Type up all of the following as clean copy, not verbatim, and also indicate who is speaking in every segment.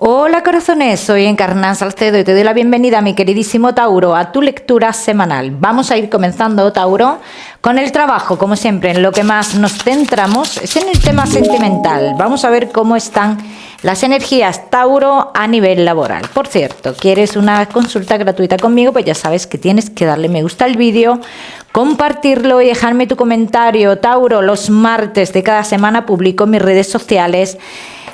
Speaker 1: Hola corazones, soy Encarna Salcedo y te doy la bienvenida, mi queridísimo Tauro, a tu lectura semanal. Vamos a ir comenzando, Tauro, con el trabajo. Como siempre, en lo que más nos centramos es en el tema sentimental. Vamos a ver cómo están las energías, Tauro, a nivel laboral. Por cierto, ¿quieres una consulta gratuita conmigo? Pues ya sabes que tienes que darle me gusta al vídeo, compartirlo y dejarme tu comentario. Tauro, los martes de cada semana publico en mis redes sociales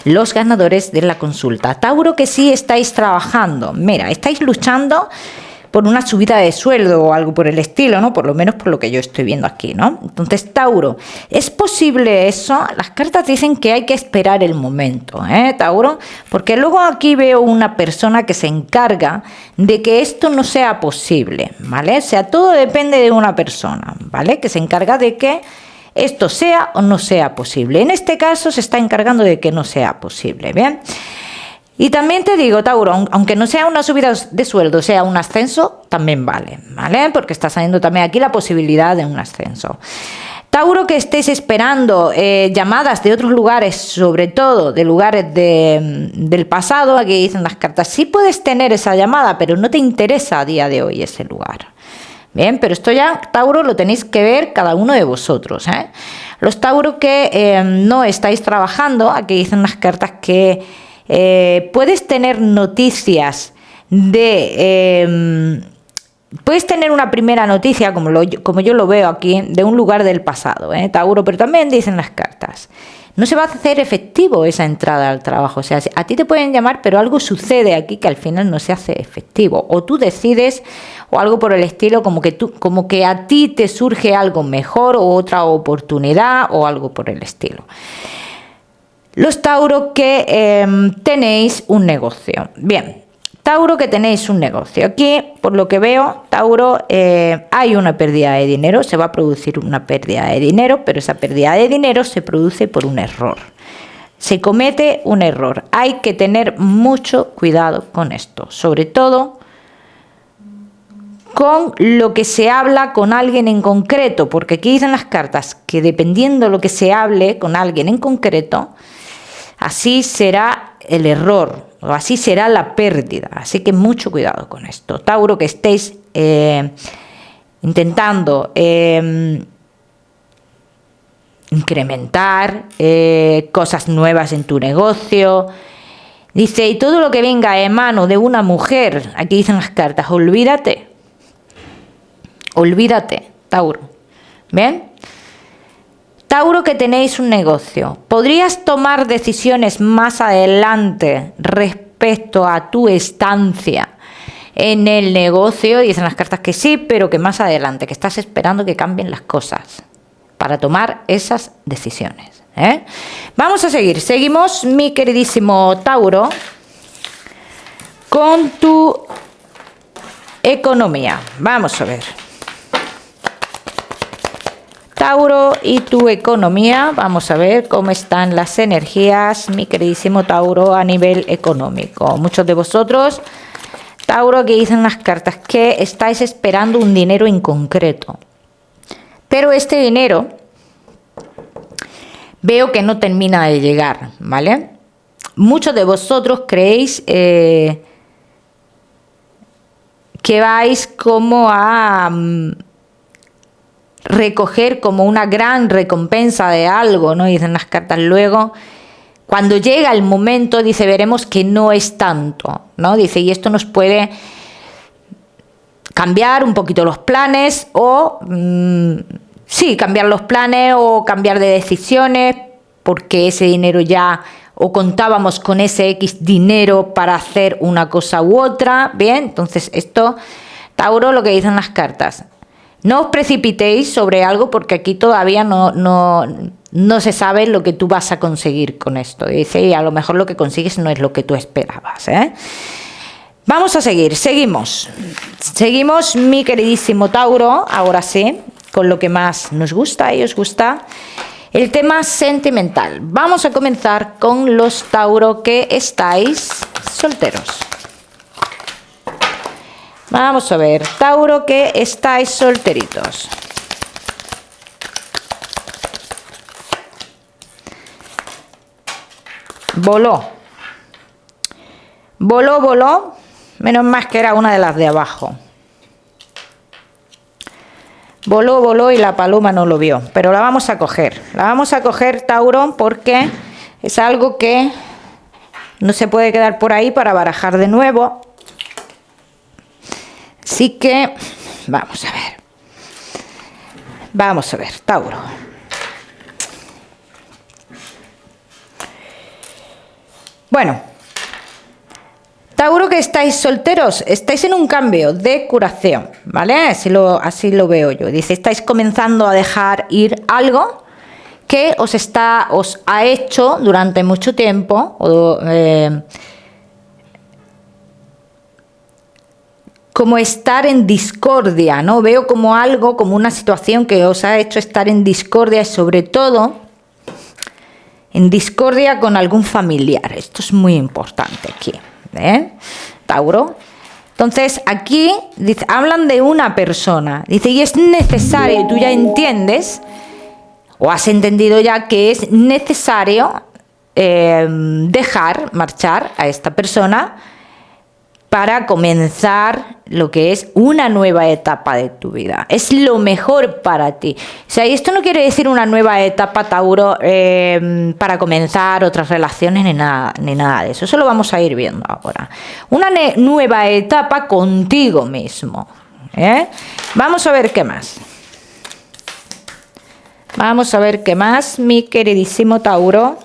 Speaker 1: los ganadores de la consulta. Tauro, que sí estáis trabajando, mira, estáis luchando por una subida de sueldo o algo por el estilo, ¿no? Por lo menos por lo que yo estoy viendo aquí, ¿no? Entonces, Tauro, ¿es posible eso? Las cartas dicen que hay que esperar el momento, Tauro? Porque luego aquí veo una persona que se encarga de que esto no sea posible, ¿vale? O sea, todo depende de una persona, ¿vale? Que se encarga de que esto sea o no sea posible. En este caso se está encargando de que no sea posible, ¿bien? Y también te digo, Tauro, aunque no sea una subida de sueldo, sea un ascenso, también vale, ¿vale? Porque está saliendo también aquí la posibilidad de un ascenso. Tauro, que estéis esperando llamadas de otros lugares, sobre todo de lugares del pasado, aquí dicen las cartas, sí puedes tener esa llamada, pero no te interesa a día de hoy ese lugar. Bien, pero esto ya, Tauro, lo tenéis que ver cada uno de vosotros, Los Tauro que no estáis trabajando, aquí dicen las cartas que puedes tener noticias de... puedes tener una primera noticia, como yo lo veo aquí, de un lugar del pasado, Tauro, pero también dicen las cartas, no se va a hacer efectivo esa entrada al trabajo. O sea, a ti te pueden llamar, pero algo sucede aquí que al final no se hace efectivo. O tú decides, o algo por el estilo, como que a ti te surge algo mejor, o otra oportunidad, o algo por el estilo. Los Tauro que tenéis un negocio. Bien, Tauro, que tenéis un negocio. Aquí, por lo que veo, Tauro, hay una pérdida de dinero, se va a producir una pérdida de dinero, pero esa pérdida de dinero se produce por un error. Se comete un error. Hay que tener mucho cuidado con esto, sobre todo con lo que se habla con alguien en concreto, porque aquí dicen las cartas que dependiendo de lo que se hable con alguien en concreto, así será el error, o así será la pérdida. Así que mucho cuidado con esto. Tauro, que estéis intentando incrementar cosas nuevas en tu negocio. Dice, y todo lo que venga en mano de una mujer, aquí dicen las cartas, olvídate, Tauro. ¿Bien? Tauro, que tenéis un negocio, podrías tomar decisiones más adelante respecto a tu estancia en el negocio. Dicen las cartas que sí, pero que más adelante, que estás esperando que cambien las cosas para tomar esas decisiones. Vamos a seguimos, mi queridísimo Tauro, con tu economía. Vamos a ver. Tauro y tu economía, vamos a ver cómo están las energías, mi queridísimo Tauro, a nivel económico. Muchos de vosotros, Tauro, que dicen las cartas que estáis esperando un dinero en concreto, pero este dinero veo que no termina de llegar, ¿vale? Muchos de vosotros creéis que vais como a recoger como una gran recompensa de algo, ¿no? Dicen las cartas. Luego, cuando llega el momento, dice, veremos que no es tanto, ¿no? Dice, y esto nos puede cambiar un poquito los planes o, sí, cambiar los planes o cambiar de decisiones, porque ese dinero ya, o contábamos con ese X dinero para hacer una cosa u otra, ¿bien? Entonces, esto, Tauro, lo que dicen las cartas, no os precipitéis sobre algo porque aquí todavía no se sabe lo que tú vas a conseguir con esto. Dice, y a lo mejor lo que consigues no es lo que tú esperabas, Vamos a seguimos, mi queridísimo Tauro, ahora sí, con lo que más nos gusta y os gusta, el tema sentimental. Vamos a comenzar con los Tauro que estáis solteros. Vamos a ver, Tauro, que estáis solteritos. Voló. Voló, voló. Menos mal que era una de las de abajo. Voló, voló y la paloma no lo vio. Pero la vamos a coger. La vamos a coger, Tauro, porque es algo que no se puede quedar por ahí para barajar de nuevo. Así que vamos a ver. Vamos a ver, Tauro. Bueno, Tauro, que estáis solteros, estáis en un cambio de curación, ¿vale? Así lo veo yo. Dice, estáis comenzando a dejar ir algo que os ha hecho durante mucho tiempo, como estar en discordia, ¿no? Veo como algo, como una situación que os ha hecho estar en discordia y sobre todo en discordia con algún familiar. Esto es muy importante aquí, Tauro. Entonces aquí dice, hablan de una persona, dice, y es necesario, tú ya entiendes o has entendido ya que es necesario dejar marchar a esta persona para comenzar lo que es una nueva etapa de tu vida. Es lo mejor para ti. O sea, y esto no quiere decir una nueva etapa, Tauro, para comenzar otras relaciones ni nada de eso. Eso lo vamos a ir viendo ahora. Una nueva etapa contigo mismo. Vamos a ver qué más. Vamos a ver qué más, mi queridísimo Tauro,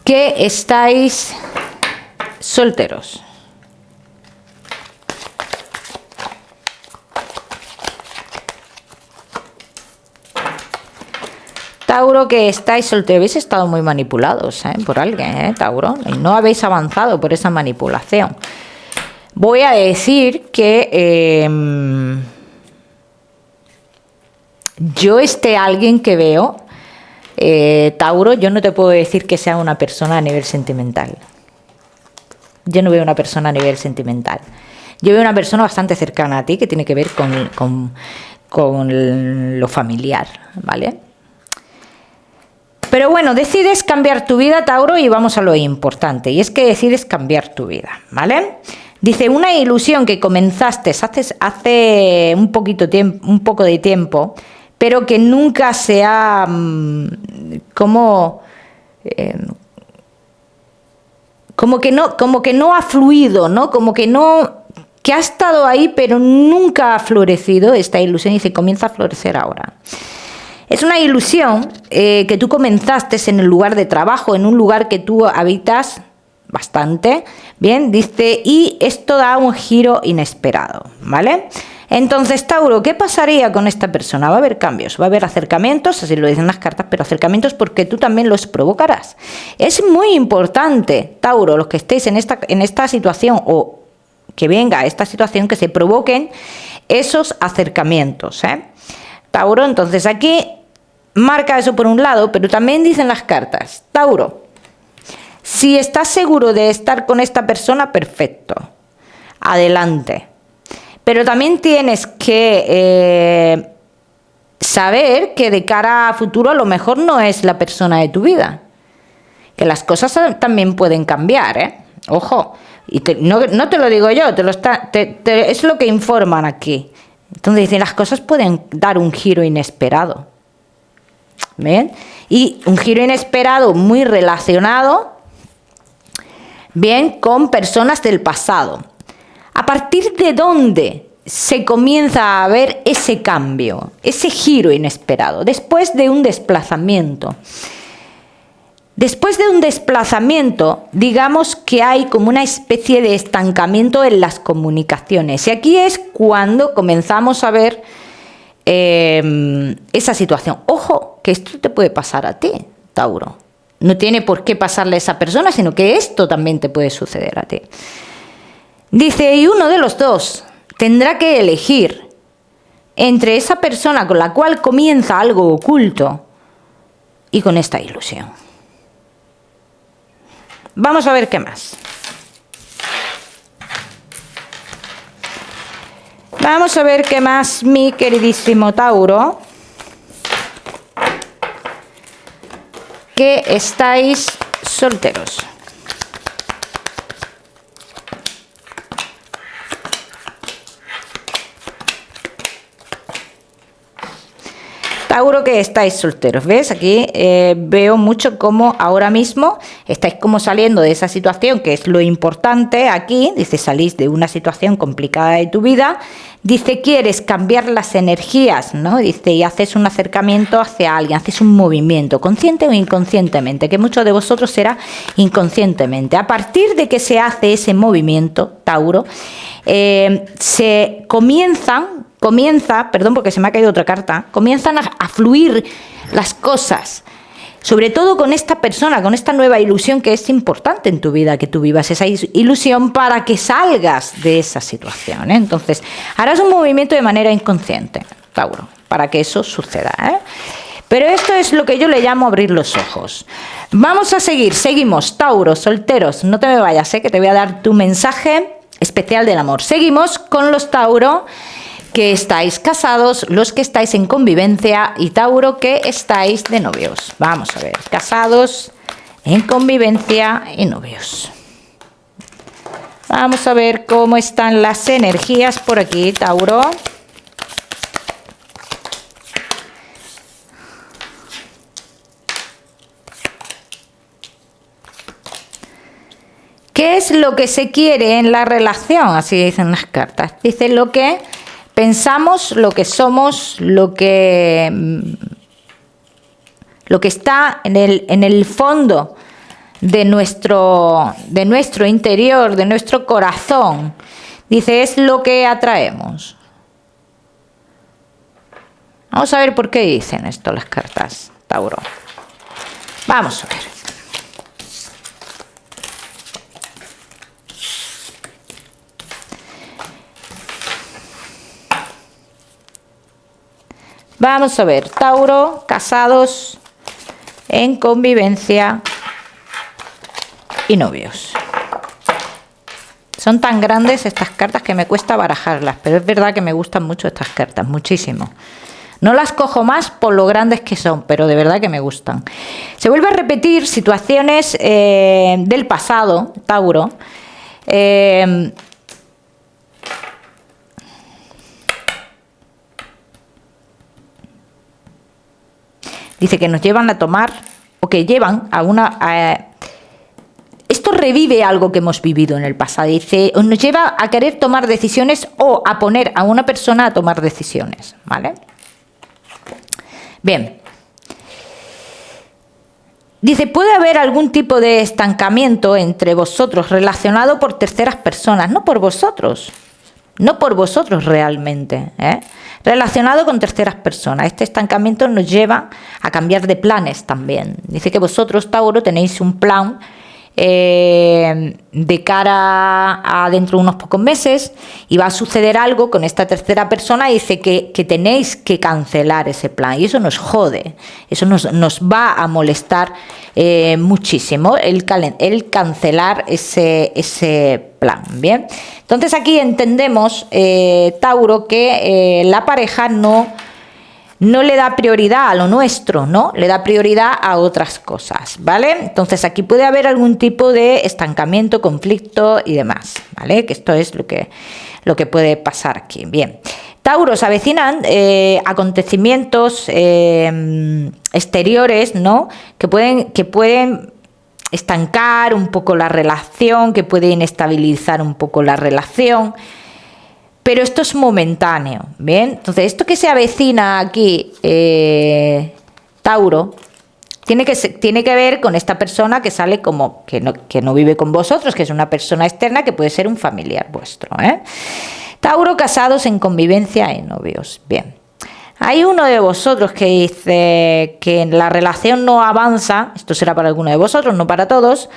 Speaker 1: que estáis solteros. Tauro, que estáis solteros, habéis estado muy manipulados por alguien, Tauro, y no habéis avanzado por esa manipulación. Voy a decir que yo alguien que veo, Tauro, yo no te puedo decir que sea una persona a nivel sentimental. Yo no veo una persona a nivel sentimental. Yo veo una persona bastante cercana a ti que tiene que ver con lo familiar, ¿vale? Pero bueno, decides cambiar tu vida, Tauro, y vamos a lo importante, y es que decides cambiar tu vida, ¿vale? Dice, una ilusión que comenzaste hace un poco de tiempo, pero que nunca se ha como que no ha fluido, ¿no? Que ha estado ahí, pero nunca ha florecido esta ilusión y se comienza a florecer ahora. Es una ilusión que tú comenzaste en el lugar de trabajo, en un lugar que tú habitas bastante, bien, dice, y esto da un giro inesperado, ¿vale? Entonces, Tauro, ¿qué pasaría con esta persona? Va a haber cambios, va a haber acercamientos, así lo dicen las cartas, pero acercamientos porque tú también los provocarás. Es muy importante, Tauro, los que estéis en esta situación o que venga esta situación, que se provoquen esos acercamientos, Tauro, entonces aquí marca eso por un lado, pero también dicen las cartas, Tauro, si estás seguro de estar con esta persona, perfecto, adelante. Pero también tienes que saber que de cara a futuro a lo mejor no es la persona de tu vida. Que las cosas también pueden cambiar, Ojo. Y no te lo digo yo, es lo que informan aquí. Entonces dicen, las cosas pueden dar un giro inesperado. ¿Bien? Y un giro inesperado muy relacionado, bien, con personas del pasado. ¿A partir de dónde se comienza a ver ese cambio, ese giro inesperado? Después de un desplazamiento. Después de un desplazamiento, digamos que hay como una especie de estancamiento en las comunicaciones. Y aquí es cuando comenzamos a ver esa situación. Ojo, que esto te puede pasar a ti, Tauro. No tiene por qué pasarle a esa persona, sino que esto también te puede suceder a ti. Dice, y uno de los dos tendrá que elegir entre esa persona con la cual comienza algo oculto y con esta ilusión. Vamos a ver qué más. Vamos a ver qué más, mi queridísimo Tauro, que estáis solteros. Tauro, que estáis solteros, ¿ves? Aquí veo mucho cómo ahora mismo estáis como saliendo de esa situación, que es lo importante aquí. Dice, salís de una situación complicada de tu vida. Dice, quieres cambiar las energías, ¿no? Dice, y haces un acercamiento hacia alguien, haces un movimiento, consciente o inconscientemente, que muchos de vosotros será inconscientemente. A partir de que se hace ese movimiento, Tauro, se comienza, perdón porque se me ha caído otra carta, comienzan a fluir las cosas, sobre todo con esta persona, con esta nueva ilusión que es importante en tu vida, que tú vivas esa ilusión para que salgas de esa situación, ¿eh? Entonces, harás un movimiento de manera inconsciente, Tauro, para que eso suceda, ¿eh? Pero esto es lo que yo le llamo abrir los ojos. Vamos a seguimos, Tauro, solteros, no te me vayas, que te voy a dar tu mensaje especial del amor. Seguimos con los Tauro que estáis casados, los que estáis en convivencia y Tauro que estáis de novios. Vamos a ver, casados, en convivencia y novios. Vamos a ver cómo están las energías por aquí, Tauro. ¿Qué es lo que se quiere en la relación? Así dicen las cartas. Dice lo que pensamos, lo que somos, lo que está en el fondo de nuestro interior, de nuestro corazón. Dice, es lo que atraemos. Vamos a ver por qué dicen esto las cartas, Tauro. Vamos a ver. Vamos a ver, Tauro, casados, en convivencia y novios. Son tan grandes estas cartas que me cuesta barajarlas, pero es verdad que me gustan mucho estas cartas, muchísimo. No las cojo más por lo grandes que son, pero de verdad que me gustan. Se vuelve a repetir situaciones del pasado, Tauro. Dice que nos llevan a tomar, o que llevan a una... esto revive algo que hemos vivido en el pasado. Dice, nos lleva a querer tomar decisiones o a poner a una persona a tomar decisiones, ¿vale? Bien. Dice, puede haber algún tipo de estancamiento entre vosotros relacionado por terceras personas, no por vosotros realmente, relacionado con terceras personas. Este estancamiento nos lleva a cambiar de planes también. Dice que vosotros, Tauro, tenéis un plan de cara a dentro de unos pocos meses y va a suceder algo con esta tercera persona y dice que tenéis que cancelar ese plan y eso nos jode, eso nos va a molestar muchísimo el cancelar ese plan. Bien, entonces aquí entendemos, Tauro, que la pareja no le da prioridad a lo nuestro, ¿no? Le da prioridad a otras cosas, ¿vale? Entonces aquí puede haber algún tipo de estancamiento, conflicto y demás, ¿vale? Que esto es lo que puede pasar aquí. Bien. Tauro, se avecinan acontecimientos exteriores, ¿no? Que pueden estancar un poco la relación, que pueden inestabilizar un poco la relación. Pero esto es momentáneo, ¿bien? Entonces, esto que se avecina aquí, Tauro, tiene que ver con esta persona que sale como que no vive con vosotros, que es una persona externa que puede ser un familiar vuestro, ¿eh? Tauro, casados en convivencia y novios. Bien. Hay uno de vosotros que dice que la relación no avanza, esto será para alguno de vosotros, no para todos,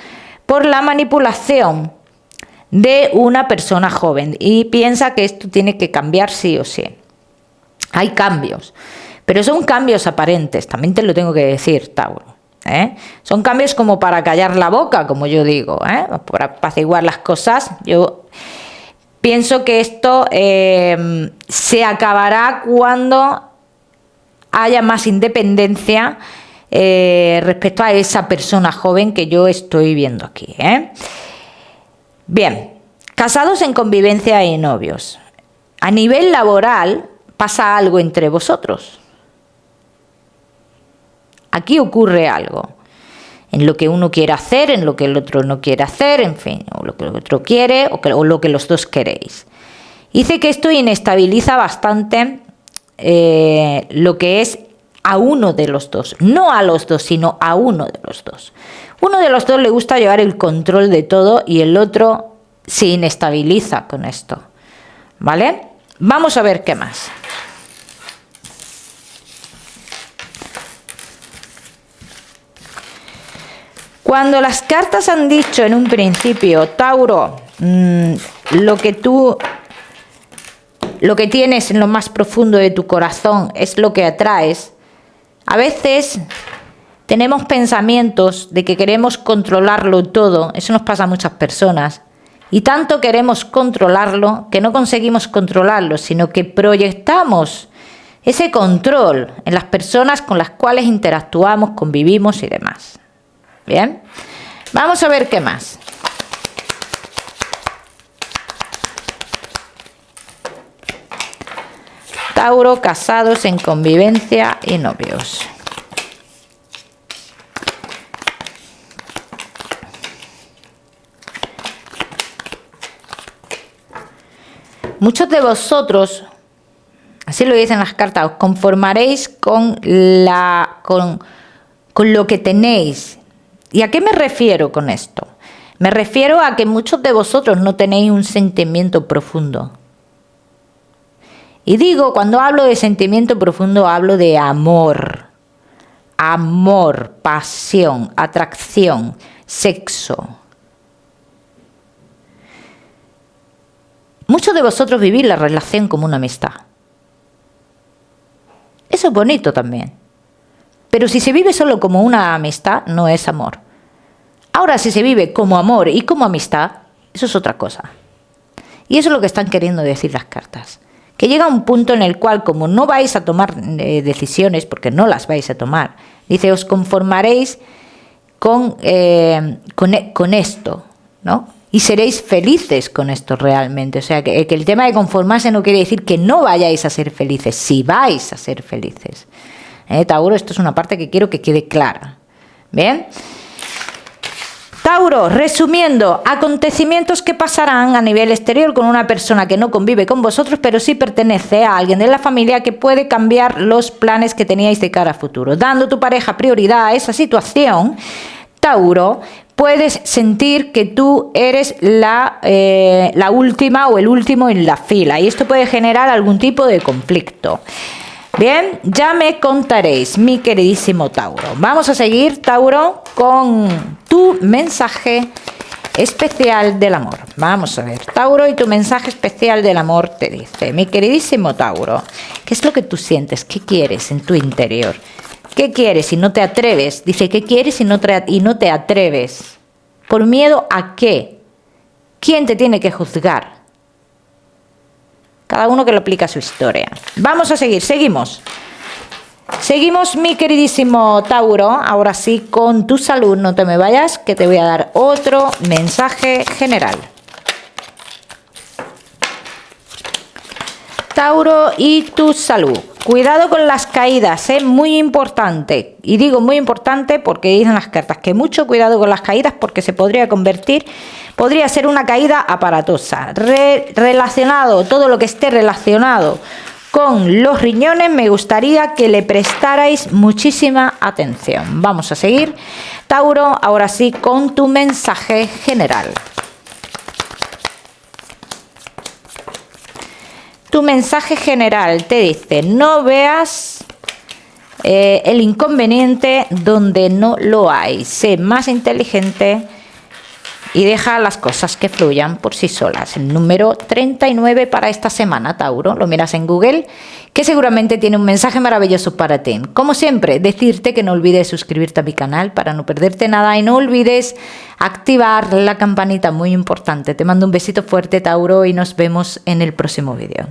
Speaker 1: por la manipulación de una persona joven y piensa que esto tiene que cambiar sí o sí. Hay cambios, pero son cambios aparentes, también te lo tengo que decir, Tauro, ¿eh? Son cambios como para callar la boca, como yo digo, para apaciguar las cosas. Yo pienso que esto se acabará cuando haya más independencia respecto a esa persona joven que yo estoy viendo aquí, Bien, casados en convivencia y novios. A nivel laboral pasa algo entre vosotros. Aquí ocurre algo. En lo que uno quiere hacer, en lo que el otro no quiere hacer, en fin, o lo que el otro quiere o lo que los dos queréis. Dice que esto inestabiliza bastante lo que es a uno de los dos, no a los dos, sino a uno de los dos. Uno de los dos le gusta llevar el control de todo y el otro se inestabiliza con esto, ¿vale? Vamos a ver qué más. Cuando las cartas han dicho en un principio, Tauro, lo que tienes en lo más profundo de tu corazón es lo que atraes, a veces tenemos pensamientos de que queremos controlarlo todo, eso nos pasa a muchas personas, y tanto queremos controlarlo que no conseguimos controlarlo, sino que proyectamos ese control en las personas con las cuales interactuamos, convivimos y demás. Bien, vamos a ver qué más. Tauro, casados, en convivencia y novios. Muchos de vosotros, así lo dicen las cartas, os conformaréis con lo que tenéis. ¿Y a qué me refiero con esto? Me refiero a que muchos de vosotros no tenéis un sentimiento profundo. Y digo, cuando hablo de sentimiento profundo, hablo de amor. Amor, pasión, atracción, sexo. Muchos de vosotros vivís la relación como una amistad. Eso es bonito también. Pero si se vive solo como una amistad, no es amor. Ahora, si se vive como amor y como amistad, eso es otra cosa. Y eso es lo que están queriendo decir las cartas. Que llega un punto en el cual, como no vais a tomar decisiones, porque no las vais a tomar, dice, os conformaréis con esto, ¿no? Y seréis felices con esto realmente. O sea, que el tema de conformarse no quiere decir que no vayáis a ser felices, si vais a ser felices. Tauro, esto es una parte que quiero que quede clara. ¿Bien? Tauro, resumiendo, acontecimientos que pasarán a nivel exterior con una persona que no convive con vosotros, pero sí pertenece a alguien de la familia que puede cambiar los planes que teníais de cara a futuro. Dando tu pareja prioridad a esa situación, Tauro, puedes sentir que tú eres la última o el último en la fila y esto puede generar algún tipo de conflicto. Bien, ya me contaréis, mi queridísimo Tauro. Vamos a seguir, Tauro, con tu mensaje especial del amor. Vamos a ver, Tauro, y tu mensaje especial del amor te dice, mi queridísimo Tauro, ¿qué es lo que tú sientes? ¿Qué quieres en tu interior? ¿Qué quieres y no te atreves? Dice, ¿qué quieres y no te atreves? ¿Por miedo a qué? ¿Quién te tiene que juzgar? Cada uno que lo aplica a su historia. Vamos a seguir, seguimos. Seguimos, mi queridísimo Tauro, ahora sí con tu salud, no te me vayas, que te voy a dar otro mensaje general. Tauro y tu salud. Cuidado con las caídas, muy importante. Y digo muy importante porque dicen las cartas que mucho cuidado con las caídas porque se podría ser una caída aparatosa. Relacionado, todo lo que esté relacionado con los riñones, me gustaría que le prestarais muchísima atención. Vamos a seguir, Tauro, ahora sí con tu mensaje general. Tu mensaje general te dice, no veas el inconveniente donde no lo hay. Sé más inteligente y deja las cosas que fluyan por sí solas. El número 39 para esta semana, Tauro. Lo miras en Google, que seguramente tiene un mensaje maravilloso para ti. Como siempre, decirte que no olvides suscribirte a mi canal para no perderte nada y no olvides activar la campanita, muy importante. Te mando un besito fuerte, Tauro, y nos vemos en el próximo vídeo.